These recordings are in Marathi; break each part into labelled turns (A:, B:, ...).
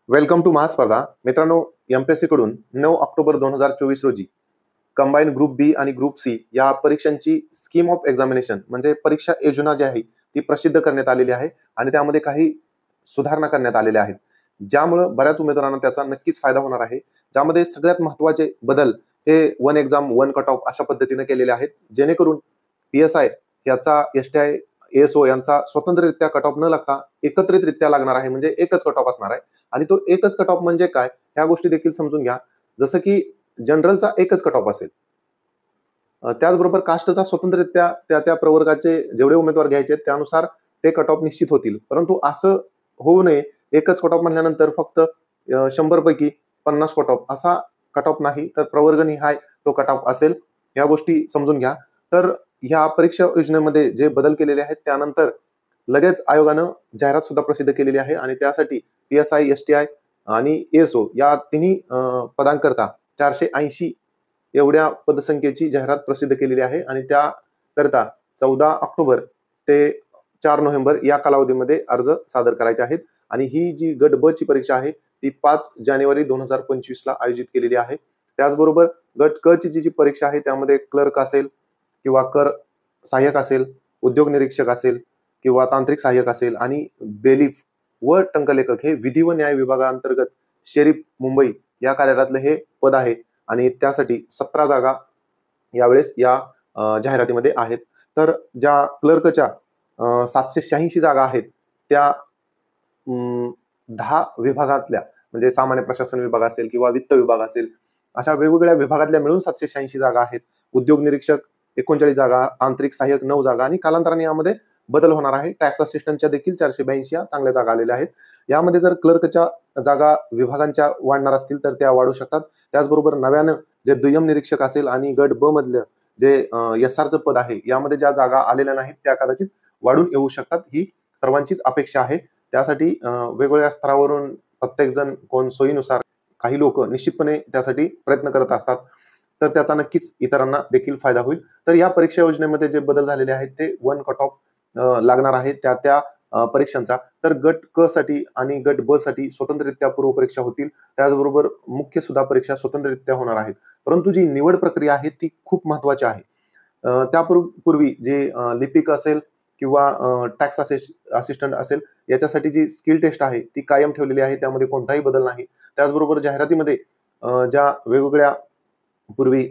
A: Welcome to महास्पर्धा. मित्रांनो, एमपीएससी कडून 9 ऑक्टोबर 2024 रोजी कंबाईन ग्रुप बी आणि ग्रुप सी या परीक्षांची स्कीम ऑफ एक्झामिनेशन म्हणजे परीक्षा योजना जी आहे ती प्रसिद्ध करण्यात आलेली आहे आणि त्यामध्ये काही सुधारणा करण्यात आलेल्या आहेत, ज्यामुळे बऱ्याच उमेदवारांना त्याचा नक्कीच फायदा होणार आहे. ज्यामध्ये सगळ्यात महत्त्वाचे बदल हे one exam one cut off अशा पद्धतीने केलेले आहेत, जेणेकरून पीएसआय याचा एसटीआय एएसओ यांचा स्वतंत्ररित्या कट ऑफ न लागता एकत्रितरित्या लागणार आहे, म्हणजे एकच कट ऑफ असणार आहे. आणि तो एकच कट ऑफ म्हणजे काय, ह्या गोष्टी देखील समजून घ्या. जसं की जनरलचा एकच कट ऑफ असेल, त्याचबरोबर कास्टचा स्वतंत्ररित्या त्या त्या प्रवर्गाचे जेवढे उमेदवार घ्यायचे त्यानुसार ते कट ऑफ निश्चित होतील. परंतु असं होऊ नये, एकच कट ऑफ म्हणल्यानंतर फक्त 100 पैकी 50 कट ऑफ असा कट ऑफ नाही, तर प्रवर्गनिहाय तो कट ऑफ असेल. या गोष्टी समजून घ्या. तर ह्या परीक्षा योजनेमध्ये जे बदल केलेले आहेत त्यानंतर लगेच आयोगानं जाहिरात सुद्धा प्रसिद्ध केलेली आहे आणि त्यासाठी पीएसआय, एसटीआय आणि एएसओ या तिन्ही पदांकरता 480 एवढ्या पदसंख्येची जाहिरात प्रसिद्ध केलेली आहे आणि त्याकरता 14 ऑक्टोबर ते 4 नोव्हेंबर या कालावधीमध्ये अर्ज सादर करायचे आहेत. आणि ही जी गट ब ची परीक्षा आहे ती 5 जानेवारी 2025 ला आयोजित केलेली आहे. त्याचबरोबर गट क ची जी परीक्षा आहे त्यामध्ये क्लर्क असेल किंवा कर सहाय्यक असेल, उद्योग निरीक्षक असेल किंवा तांत्रिक सहाय्यक असेल आणि बेलीफ व टंकलेखक हे विधी व न्याय विभागांतर्गत शरीफ मुंबई या कार्यालयातलं हे पद आहे आणि त्यासाठी 17 जागा यावेळेस या जाहिरातीमध्ये आहेत. तर ज्या क्लर्कच्या 786 जागा आहेत त्या 10 विभागातल्या म्हणजे सामान्य प्रशासन विभाग असेल किंवा वित्त विभाग असेल अशा वेगवेगळ्या विभागातल्या मिळून 786 जागा आहेत. उद्योग निरीक्षक 39 जागा, तांत्रिक सहाय्यक 9 जागा आणि कालांतराने यामध्ये बदल होणार आहे. टॅक्स असिस्टंटच्या देखील 482 या चांगल्या जागा आलेल्या आहेत. यामध्ये जर क्लर्कच्या जागा विभागांच्या वाढणार असतील तर त्या वाढू शकतात. त्याचबरोबर नव्यानं जे दुय्यम निरीक्षक असेल आणि गट ब मधलं जे एसआरचं पद आहे यामध्ये ज्या जागा आलेल्या नाहीत त्या कदाचित वाढून येऊ शकतात. ही सर्वांचीच अपेक्षा आहे. त्यासाठी वेगवेगळ्या स्तरावरून प्रत्येक जण कोण सोयीनुसार काही लोक निश्चितपणे त्यासाठी प्रयत्न करत असतात, तर त्याचा नक्कीच इतरांना देखील फायदा होईल. तर या परीक्षा योजनेमध्ये जे बदल झालेले आहेत ते वन कट ऑफ लागणार आहे त्या त्या परीक्षांचा. तर गट क साठी आणि गट ब साठी स्वतंत्ररित्या पूर्व परीक्षा होतील. त्याचबरोबर मुख्य सुद्धा परीक्षा स्वतंत्ररित्या होणार आहेत. परंतु जी निवड प्रक्रिया आहे ती खूप महत्वाची आहे. त्यापूर्वी जे लिपिक असेल किंवा टॅक्स असिस्टंट असेल याच्यासाठी जी स्किल टेस्ट आहे ती कायम ठेवलेली आहे, त्यामध्ये कोणताही बदल नाही. त्याचबरोबर जाहिरातीमध्ये ज्या वेगवेगळ्या पूर्वी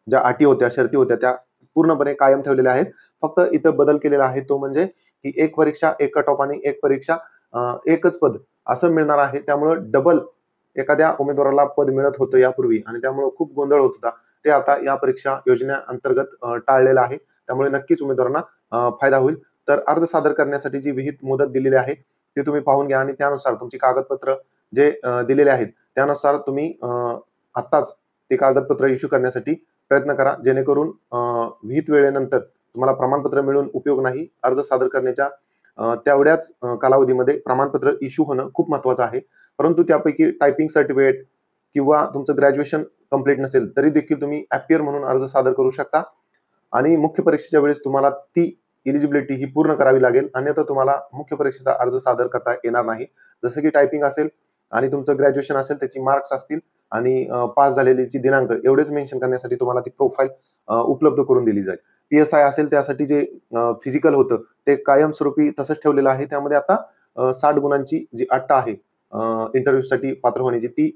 A: ज्या अटी होत्या, शर्ती होत्या त्या पूर्णपणे कायम ठेवलेल्या आहेत. फक्त इथं बदल केलेला आहे तो म्हणजे की एक परीक्षा एक कट ऑफ आणि एक परीक्षा एकच पद असं मिळणार आहे. त्यामुळे डबल एखाद्या उमेदवाराला पद मिळत होतं यापूर्वी आणि त्यामुळे खूप गोंधळ होत होता. ते आता या परीक्षा योजनेअंतर्गत टाळलेलं आहे. त्यामुळे नक्कीच उमेदवारांना फायदा होईल. तर अर्ज सादर करण्यासाठी जी विहित मुदत दिलेली आहे ती तुम्ही पाहून घ्या आणि त्यानुसार तुमची कागदपत्र जे दिलेले आहेत त्यानुसार तुम्ही आत्ताच ते कागदपत्र इश्यू करण्यासाठी प्रयत्न करा, जेणेकरून विहित वेळेनंतर तुम्हाला प्रमाणपत्र मिळून उपयोग नाही. अर्ज सादर करण्याच्या तेवढ्याच कालावधीमध्ये प्रमाणपत्र इश्यू होणं खूप महत्वाचं आहे. परंतु त्यापैकी टायपिंग सर्टिफिकेट किंवा तुमचं ग्रॅज्युएशन कंप्लीट नसेल तरी देखील तुम्ही ॲपियर म्हणून अर्ज सादर करू शकता आणि मुख्य परीक्षेच्या वेळेस तुम्हाला ती एलिजिबिलिटी ही पूर्ण करावी लागेल, अन्यथा तुम्हाला मुख्य परीक्षेचा अर्ज सादर करता येणार नाही. जसं की टायपिंग असेल आणि तुमचं ग्रॅज्युएशन असेल त्याची मार्क्स असतील आणि पास झालेलीची दिनांक एवढेच मेन्शन करण्यासाठी तुम्हाला ती प्रोफाईल उपलब्ध करून दिली जाईल. पीएसआय असेल त्यासाठी जे फिजिकल होतं ते कायमस्वरूपी तसंच ठेवलेलं आहे. त्यामध्ये आता 60 गुणांची जी अट आहे इंटरव्ह्यूसाठी पात्र होण्याची ती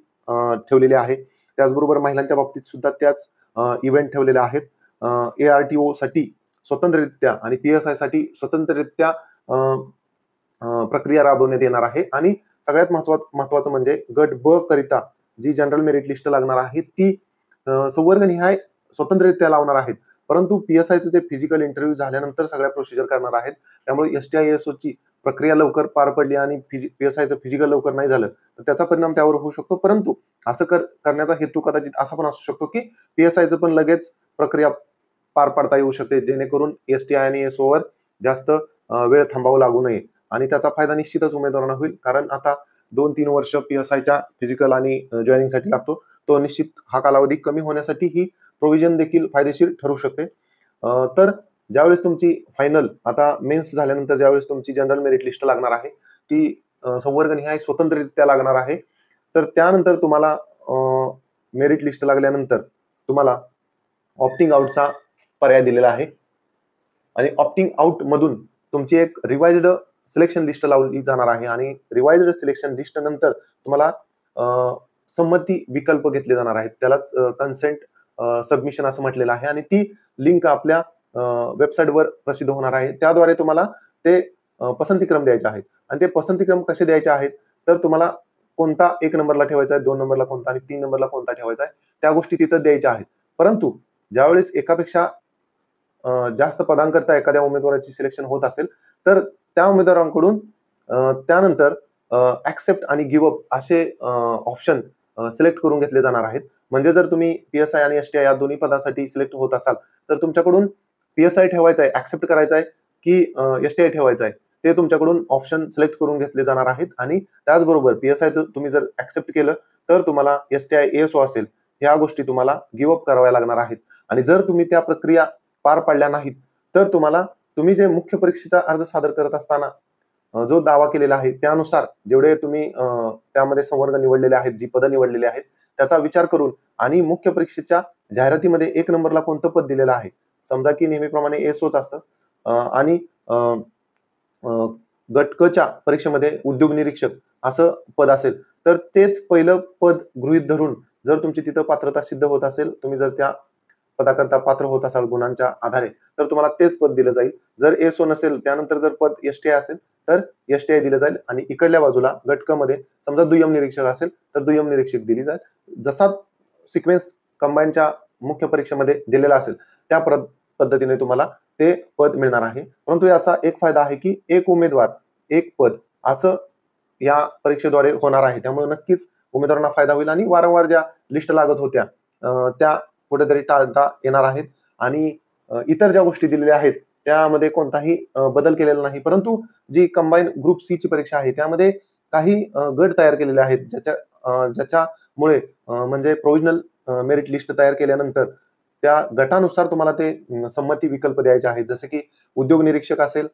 A: ठेवलेली आहे. त्याचबरोबर महिलांच्या बाबतीत सुद्धा त्याच इव्हेंट ठेवलेल्या आहेत. ARTO साठी स्वतंत्ररित्या आणि पीएसआय साठी स्वतंत्ररित्या प्रक्रिया राबवण्यात येणार आहे. आणि सगळ्यात महत्वाचं म्हणजे गट ब करिता जी जनरल मेरिट लिस्ट लागणार आहे ती संवर्गनिहाय स्वतंत्ररित्या लावणार आहेत. परंतु पीएसआयचं जे फिजिकल इंटरव्ह्यू झाल्यानंतर सगळ्या प्रोसिजर करणार आहेत. त्यामुळे एसटीआय एएसओची प्रक्रिया लवकर पार पडली आणि पीएसआयचं फिजिकल लवकर नाही झालं तर त्याचा परिणाम त्यावर होऊ शकतो. परंतु असं करण्याचा हेतू कदाचित असा पण असू शकतो की पीएसआयचं पण लगेच प्रक्रिया पार पाडता येऊ शकते, जेणेकरून एसटीआय आणि एसओवर जास्त वेळ थांबावा लागू नये आणि त्याचा फायदा निश्चितच उमेदवारांना होईल. कारण आता 2-3 वर्ष पीएसआयच्या फिजिकल आणि जॉईनिंगसाठी लागतो, तो निश्चित हा कालावधी कमी होण्यासाठी ही प्रोव्हिजन देखील फायदेशीर ठरू शकते. तर ज्यावेळेस तुमची फायनल आता मेन्स झाल्यानंतर ज्यावेळेस तुमची जनरल मेरिट लिस्ट लागणार आहे ती संवर्गनिहाय स्वतंत्ररित्या लागणार आहे. तर त्यानंतर तुम्हाला मेरिट लिस्ट लागल्यानंतर तुम्हाला ऑप्टिंग आउटचा पर्याय दिलेला आहे आणि ऑप्टिंग आउट मधून तुमची एक रिवाइज्ड सिलेक्शन लिस्ट लावली जाणार आहे आणि रिवाइज्ड सिलेक्शन लिस्ट नंतर तुम्हाला संमती विकल्प घेतले जाणार आहेत. त्यालाच कन्सेंट सबमिशन असं म्हटलेलं आहे आणि ती लिंक आपल्या वेबसाईटवर प्रसिद्ध होणार आहे. त्याद्वारे तुम्हाला ते पसंतीक्रम द्यायचे आहेत आणि ते पसंतीक्रम कसे द्यायचे आहेत तर तुम्हाला कोणता 1 नंबरला ठेवायचा आहे, 2 नंबरला कोणता आणि 3 नंबरला कोणता ठेवायचा आहे त्या गोष्टी तिथं द्यायच्या आहेत. परंतु ज्यावेळेस एकापेक्षा जास्त पदांकरता एखाद्या उमेदवाराची सिलेक्शन होत असेल तर त्या उमेदवारांकडून त्यानंतर ऍक्सेप्ट आणि गिव्ह अप असे ऑप्शन सिलेक्ट करून घेतले जाणार आहेत. म्हणजे जर तुम्ही PSI आणि STI या दोन्ही पदासाठी सिलेक्ट होत असाल तर तुमच्याकडून PSI ठेवायचा आहे, ऍक्सेप्ट करायचा आहे की STI ठेवायचा आहे ते तुमच्याकडून ऑप्शन सिलेक्ट करून घेतले जाणार आहेत. आणि त्याचबरोबर PSI तुम्ही जर ऍक्सेप्ट केलं तर तुम्हाला STI ASO असेल ह्या गोष्टी तुम्हाला गिव्ह अप कराव्या लागणार आहेत. आणि जर तुम्ही त्या प्रक्रिया पार पाडल्या नाहीत तर तुम्ही जे मुख्य परीक्षेचा अर्ज सादर करत असताना जो दावा केलेला आहे त्यानुसार जेवढे तुम्ही त्यामध्ये संवर्ग निवडलेले आहेत, जी पदं निवडलेली आहेत त्याचा विचार करून आणि मुख्य परीक्षेच्या जाहिरातीमध्ये 1 नंबरला कोणतं पद दिलेलं आहे, समजा की नेहमीप्रमाणे ASOच असतं आणि गट क च्या परीक्षेमध्ये उद्योग निरीक्षक असं पद असेल तर तेच पहिलं पद गृहीत धरून जर तुमची तिथं पात्रता सिद्ध होत असेल, तुम्ही जर त्या पदाकरता पात्र होत असाल गुणांच्या आधारे तर तुम्हाला तेच पद दिलं जाईल. जर ASO नसेल त्यानंतर जर पद STI असेल तर STI दिलं जाईल आणि इकडल्या बाजूला गट क मध्ये समजा दुय्यम निरीक्षक असेल तर दुय्यम निरीक्षक दिली जाईल. जसा सिक्वेन्स कंबाईनच्या मुख्य परीक्षेमध्ये दिलेला असेल त्या पद्धतीने तुम्हाला ते पद मिळणार आहे. परंतु याचा एक फायदा आहे की एक उमेदवार एक पद असं या परीक्षेद्वारे होणार आहे. त्यामुळे नक्कीच उमेदवारांना फायदा होईल आणि वारंवार ज्या लिस्ट लागत होत्या त्या कुठेतरी टाळता येणार आहेत. आणि इतर ज्या गोष्टी दिलेल्या आहेत त्यामध्ये कोणताही बदल केलेला नाही. परंतु जी कंबाईन ग्रुप सी ची परीक्षा आहे त्यामध्ये काही गट तयार केलेले आहेत ज्याच्यामुळे म्हणजे प्रोव्हिजनल मेरिट लिस्ट तयार केल्यानंतर त्या गटानुसार तुम्हाला ते संमती विकल्प द्यायचे आहेत. जसे की उद्योग निरीक्षक असेल,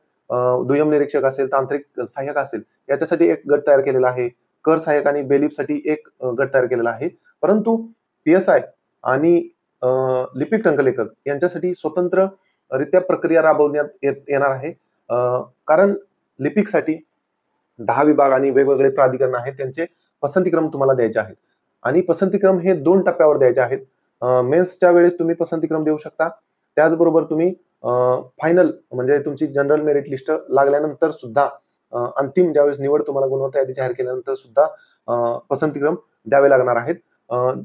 A: दुय्यम निरीक्षक असेल, तांत्रिक सहाय्यक असेल याच्यासाठी एक गट तयार केलेला आहे. कर सहाय्यक आणि बेलीफसाठी एक गट तयार केलेला आहे. परंतु PSI आणि लिपिक टंकलेखक यांच्यासाठी स्वतंत्ररित्या प्रक्रिया राबवण्यात येणार आहे. कारण लिपिकसाठी 10 विभाग आणि वेगवेगळे प्राधिकरण आहेत त्यांचे पसंतीक्रम तुम्हाला द्यायचे आहेत आणि पसंतीक्रम हे 2 टप्प्यावर द्यायचे आहेत. मेन्सच्या वेळेस तुम्ही पसंतीक्रम देऊ शकता. त्याचबरोबर तुम्ही फायनल म्हणजे तुमची जनरल मेरिट लिस्ट लागल्यानंतर सुद्धा अंतिम ज्यावेळेस निवड तुम्हाला गुणवत्ता यादी जाहीर केल्यानंतर सुद्धा पसंतीक्रम द्यावे लागणार आहेत.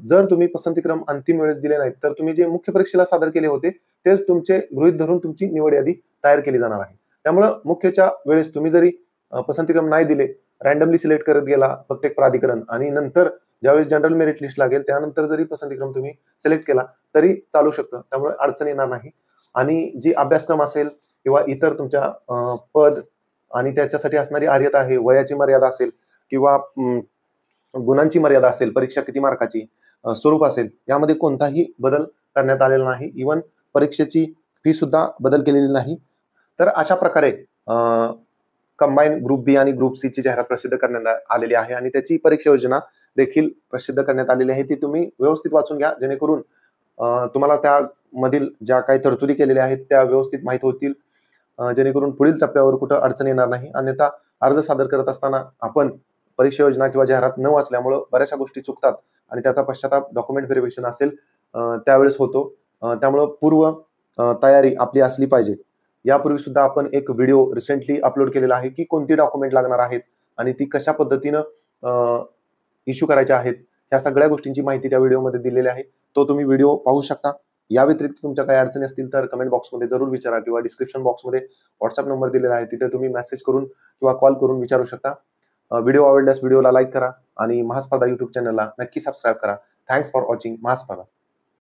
A: जर तुम्ही पसंतीक्रम अंतिम वेळेस दिले नाहीत तर तुम्ही जे मुख्य परीक्षेला सादर केले होते तेच तुमचे गृहीत धरून तुमची निवड यादी तयार केली जाणार आहे. त्यामुळे मुख्यच्या वेळेस तुम्ही जरी पसंतीक्रम नाही दिले, रॅन्डमली सिलेक्ट करत गेला प्रत्येक प्राधिकरण आणि नंतर ज्यावेळेस जनरल मेरिट लिस्ट लागेल त्यानंतर जरी पसंतीक्रम तुम्ही सिलेक्ट केला तरी चालू शकतं. त्यामुळे अडचण येणार नाही. आणि जी अभ्यासक्रम असेल किंवा इतर तुमच्या पद आणि त्याच्यासाठी असणारी अर्हता आहे, वयाची मर्यादा असेल किंवा गुणांची मर्यादा असेल, परीक्षा किती मार्काची, स्वरूप असेल, यामध्ये कोणताही बदल करण्यात आलेला नाही. इव्हन परीक्षेची फी सुद्धा बदल केलेली नाही. तर अशा प्रकारे कंबाईन ग्रुप बी आणि ग्रुप सी ची जाहिरात प्रसिद्ध करण्यात आलेली आहे आणि त्याची परीक्षा योजना देखील प्रसिद्ध करण्यात आलेली आहे. ती तुम्ही व्यवस्थित वाचून घ्या जेणेकरून तुम्हाला त्यामधील ज्या काही तरतुदी केलेल्या आहेत त्या व्यवस्थित माहित होतील, जेणेकरून पुढील टप्प्यावर कुठं अडचण येणार नाही. अन्यथा अर्ज सादर करत असताना आपण परीक्षा योजना किंवा जाहिरात न वाचल्यामुळे बऱ्याचशा गोष्टी चुकतात आणि त्याचा पश्चाताप डॉक्युमेंट व्हेरिफिकेशन असेल त्यावेळेस होतो. त्यामुळे पूर्व तयारी आपली असली पाहिजे. यापूर्वी सुद्धा आपण एक व्हिडिओ रिसेंटली अपलोड केलेला आहे की कोणती डॉक्युमेंट लागणार आहेत आणि ती कशा पद्धतीनं इश्यू करायच्या आहेत, ह्या सगळ्या गोष्टींची माहिती त्या व्हिडिओमध्ये दिलेली आहे. तो तुम्ही व्हिडिओ पाहू शकता. या व्यतिरिक्त तुमच्या काही अडचणी असतील तर कमेंट बॉक्समध्ये जरूर विचारा किंवा डिस्क्रिप्शन बॉक्समध्ये व्हॉट्सअप नंबर दिलेला आहे, तिथे तुम्ही मेसेज करून किंवा कॉल करून विचारू शकता. व्हिडिओ आवडल्यास व्हिडिओला लाईक करा आणि महास्पर्धा YouTube चॅनलला नक्की सबस्क्राईब करा. Thanks for watching महास्पर्धा.